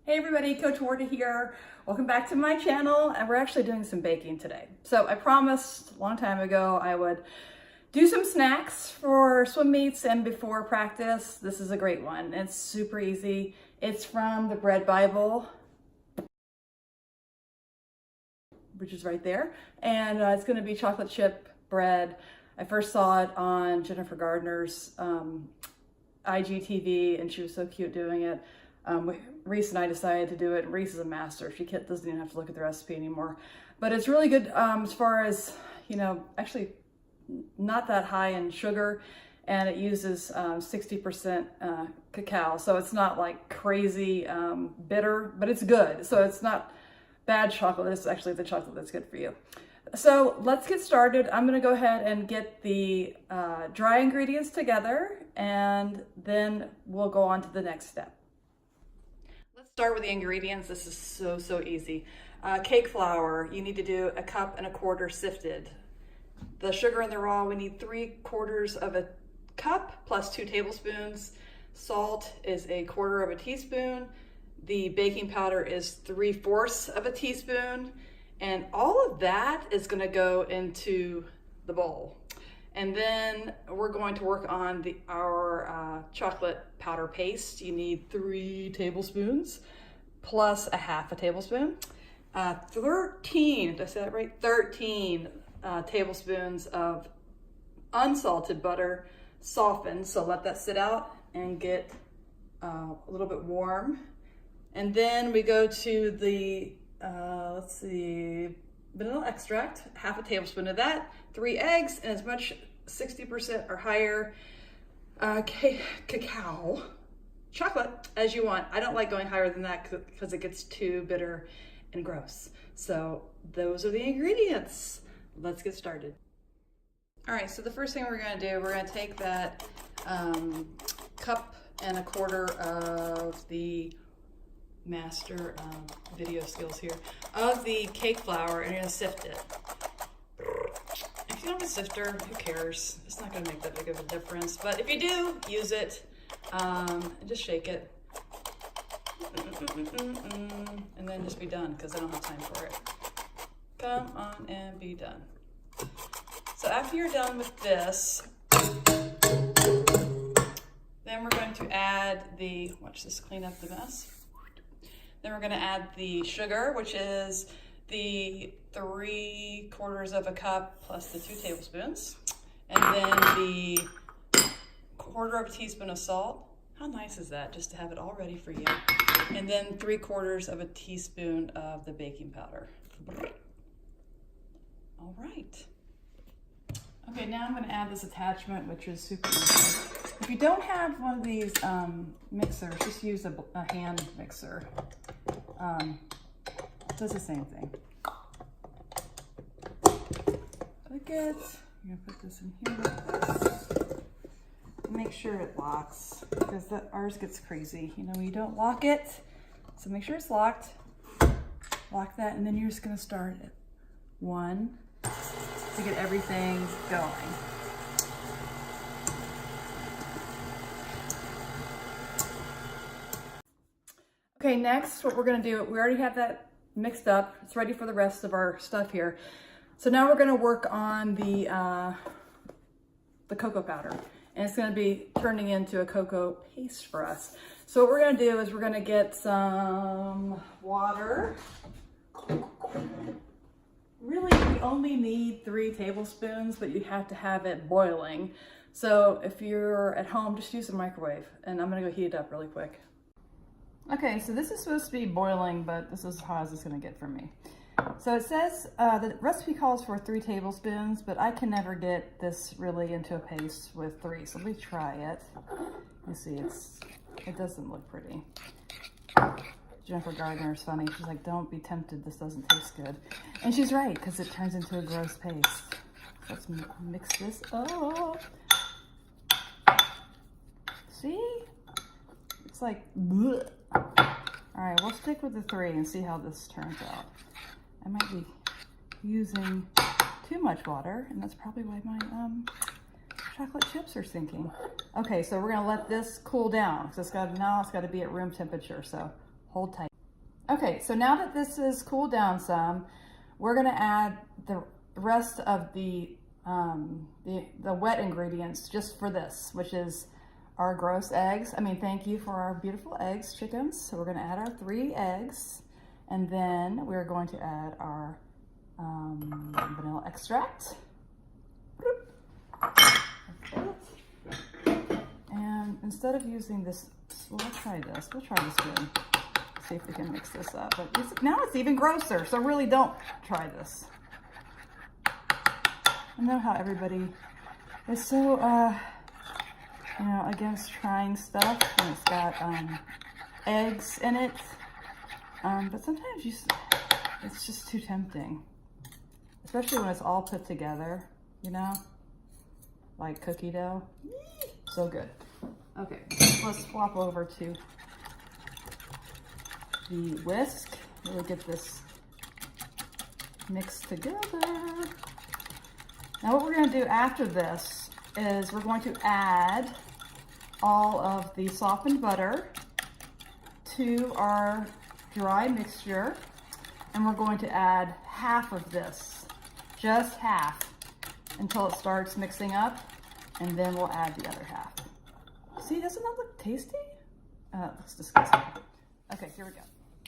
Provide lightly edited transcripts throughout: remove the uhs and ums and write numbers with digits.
Hey everybody, Coach Warta here. Welcome back to my channel, and we're actually doing some baking today. So I promised a long time ago I would do some snacks for swim meets and before practice. This is a great one. It's super easy. It's from the Bread Bible, which is right there. And it's gonna be chocolate chip bread. I first saw it on Jennifer Gardner's IGTV, and she was so cute doing it. Reese and I decided to do it. Reese is a master. She doesn't even have to look at the recipe anymore. But it's really good as far as, actually not that high in sugar, and it uses 60% cacao. So it's not like crazy bitter, but it's good. So it's not bad chocolate. It's actually the chocolate that's good for you. So let's get started. I'm gonna go ahead and get the dry ingredients together, and then we'll go on to the next step. Let's start with the ingredients. This is so easy. Cake flour, you need to do 1.25 cups sifted. The sugar in the raw, we need 3/4 cup plus 2 tablespoons. Salt is 1/4 teaspoon. The baking powder is 3/4 teaspoon. And all of that is gonna go into the bowl. And then we're going to work on our chocolate powder paste. You need 3 tablespoons plus 1/2 tablespoon. 13, did I say that right? 13 tablespoons of unsalted butter, softened. So let that sit out and get a little bit warm. And then we go to the, vanilla extract, 1/2 tablespoon of that, 3 eggs, and as much 60% or higher cacao, chocolate as you want. I don't like going higher than that because it gets too bitter and gross. So those are the ingredients. Let's get started. All right, so the first thing we're gonna do, we're gonna take that 1.25 cups of the master video skills here of the cake flour, and you're gonna sift it. If you don't have a sifter, who cares? It's not gonna make that big of a difference, but if you do, use it and just shake it and then just be done, because I don't have time for it. Come on and be done. So after you're done with this, then we're going to add watch this clean up the mess. Then we're going to add the sugar, which is the 3/4 cup plus the 2 tablespoons. And then the 1/4 teaspoon of salt. How nice is that, just to have it all ready for you? And then 3/4 teaspoon of the baking powder. All right. Okay, now I'm going to add this attachment, which is super easy. If you don't have one of these mixers, just use a hand mixer. It does the same thing. Like it. You're going to put this in here like this. Make sure it locks, because ours gets crazy. When you don't lock it. So make sure it's locked. Lock that, and then you're just going to start at 1 to get everything going. Okay, next what we're gonna do, we already have that mixed up. It's ready for the rest of our stuff here. So now we're gonna work on the cocoa powder, and it's gonna be turning into a cocoa paste for us. So what we're gonna do is we're gonna get some water. Really, we only need 3 tablespoons, but you have to have it boiling. So if you're at home, just use the microwave, and I'm gonna go heat it up really quick. Okay, so this is supposed to be boiling, but this is how hot as it's gonna get for me. So it says, the recipe calls for 3 tablespoons, but I can never get this really into a paste with 3, so let me try it. You see, it doesn't look pretty. Jennifer Gardner is funny. She's like, don't be tempted, this doesn't taste good. And she's right, because it turns into a gross paste. Let's mix this up. See? It's like, bleh. All right, we'll stick with the 3 and see how this turns out. I might be using too much water, and that's probably why my chocolate chips are sinking. Okay, so we're gonna let this cool down, because now it's got to be at room temperature, so hold tight. Okay, so now that this is cooled down some, we're gonna add the rest of the wet ingredients just for this, which is our gross eggs. Thank you for our beautiful eggs, chickens. So we're gonna add our 3 eggs, and then we're going to add our vanilla extract. And instead of using this, well, let's try this. We'll try this spoon. See if we can mix this up. But now it's even grosser, so really don't try this. I know how everybody is so, against trying stuff when it's got eggs in it. But sometimes it's just too tempting, especially when it's all put together, like cookie dough. So good. Okay, let's swap over to the whisk. Really get this mixed together. Now what we're going to do after this is we're going to add all of the softened butter to our dry mixture, and we're going to add half of this, just half, until it starts mixing up, and then we'll add the other half. See, doesn't that look tasty? It looks disgusting. Okay, here we go.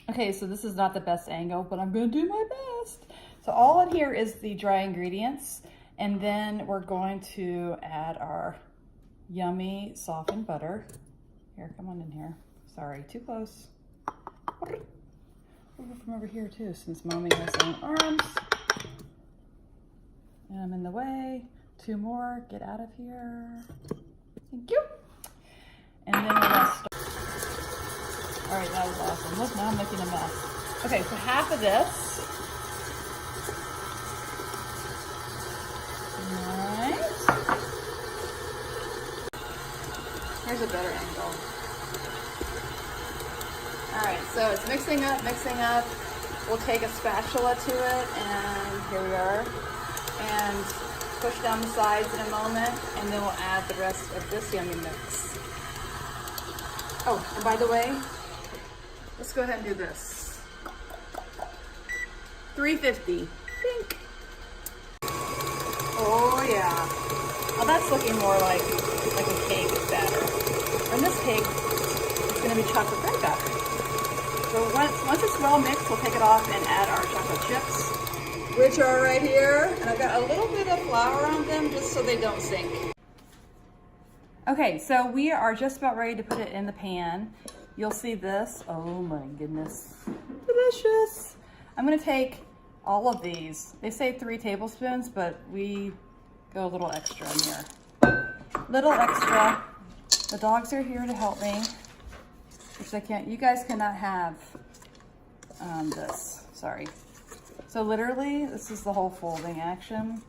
Okay, so this is not the best angle, but I'm gonna do my best. So all in here is the dry ingredients, and then we're going to add our yummy softened butter. Here, come on in here. Sorry, too close. We'll go from over here too, since Mommy has long arms. And I'm in the way. 2 more, get out of here. Thank you. And then we're gonna start. All right, that was awesome. Look, now I'm making a mess. Okay, so half of this. All right. Here's a better angle. All right, so it's mixing up, mixing up. We'll take a spatula to it, and here we are. And push down the sides in a moment, and then we'll add the rest of this yummy mix. Oh, and by the way, let's go ahead and do this. 350. Pink. Oh yeah. Oh, that's looking more like a cake batter. And this cake is going to be chocolate bread batter. So once it's well mixed, we'll take it off and add our chocolate chips, which are right here. And I've got a little bit of flour on them just so they don't sink. Okay, so we are just about ready to put it in the pan. You'll see this. Oh my goodness. Delicious. I'm gonna take all of these. They say 3 tablespoons, but we go a little extra in here. Little extra. The dogs are here to help me, which they can't. You guys cannot have this. Sorry. So literally, this is the whole folding action.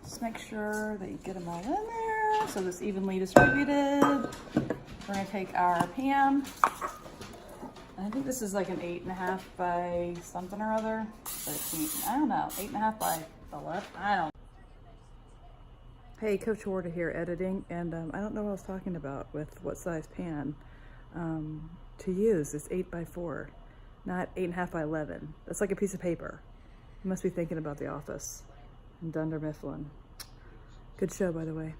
Just make sure that you get them all in there so this evenly distributed. We're gonna take our pan. I think this is like an 8.5 by something or other. 13, I don't know, 8.5 by 11, I don't know. Hey, Coach Warta here editing, and I don't know what I was talking about with what size pan to use. It's 8 by 4, not 8.5 by 11. That's like a piece of paper. You must be thinking about The Office and Dunder Mifflin. Good show, by the way.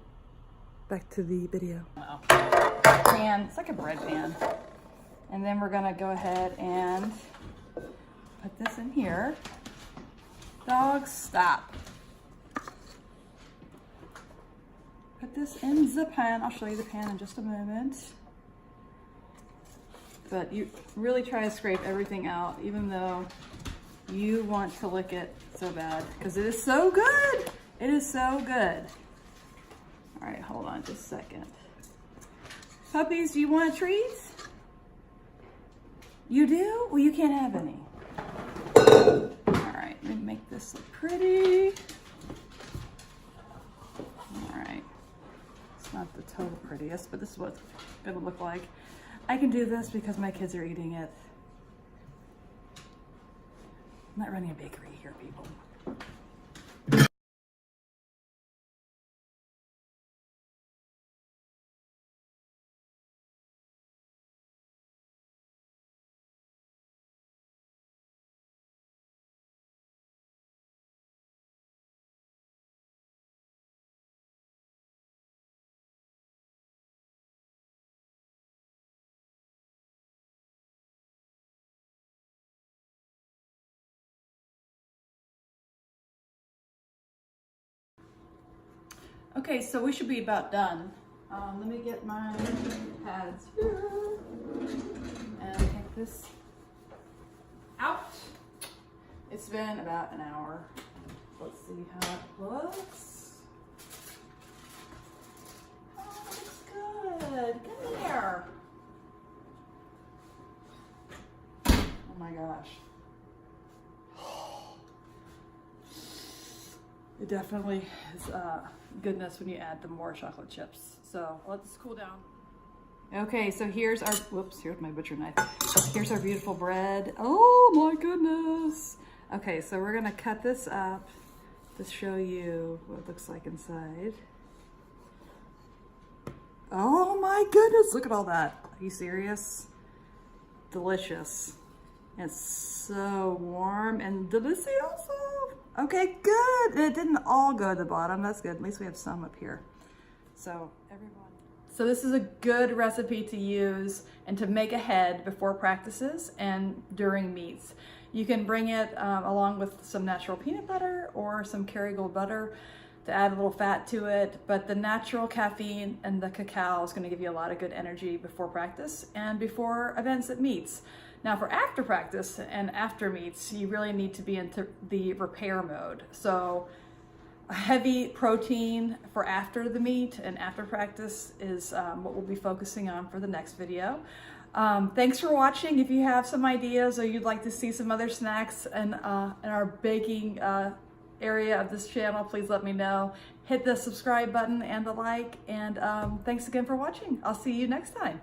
Back to the video. Wow. Pan, it's like a bread pan. And then we're gonna go ahead and put this in here. Dogs, stop. Put this in the pan. I'll show you the pan in just a moment. But you really try to scrape everything out, even though you want to lick it so bad, because it is so good. It is so good. All right, hold on just a second. Puppies, do you want a treat? You do? Well, you can't have any. All right, let me make this look pretty. All right, it's not the total prettiest, but this is what it's gonna look like. I can do this because my kids are eating it. I'm not running a bakery here, people. Okay, so we should be about done. Let me get my pads here and take this out. It's been about an hour. Let's see how it looks. Oh, it looks good. Come here. Oh my gosh. It definitely is goodness when you add the more chocolate chips. So let's cool down. Okay, so here's our, whoops, here's my butcher knife. Here's our beautiful bread. Oh my goodness. Okay, so we're gonna cut this up to show you what it looks like inside. Oh my goodness, look at all that. Are you serious? Delicious. It's so warm and delicioso. Okay, good. And it didn't all go to the bottom. That's good. At least we have some up here. So everyone. So this is a good recipe to use and to make ahead before practices and during meets. You can bring it along with some natural peanut butter or some Kerrygold butter to add a little fat to it. But the natural caffeine and the cacao is going to give you a lot of good energy before practice and before events at meets. Now for after practice and after meets, you really need to be into the repair mode. So a heavy protein for after the meet and after practice is what we'll be focusing on for the next video. Thanks for watching. If you have some ideas or you'd like to see some other snacks in our baking area of this channel, please let me know. Hit the subscribe button and the like, and thanks again for watching. I'll see you next time.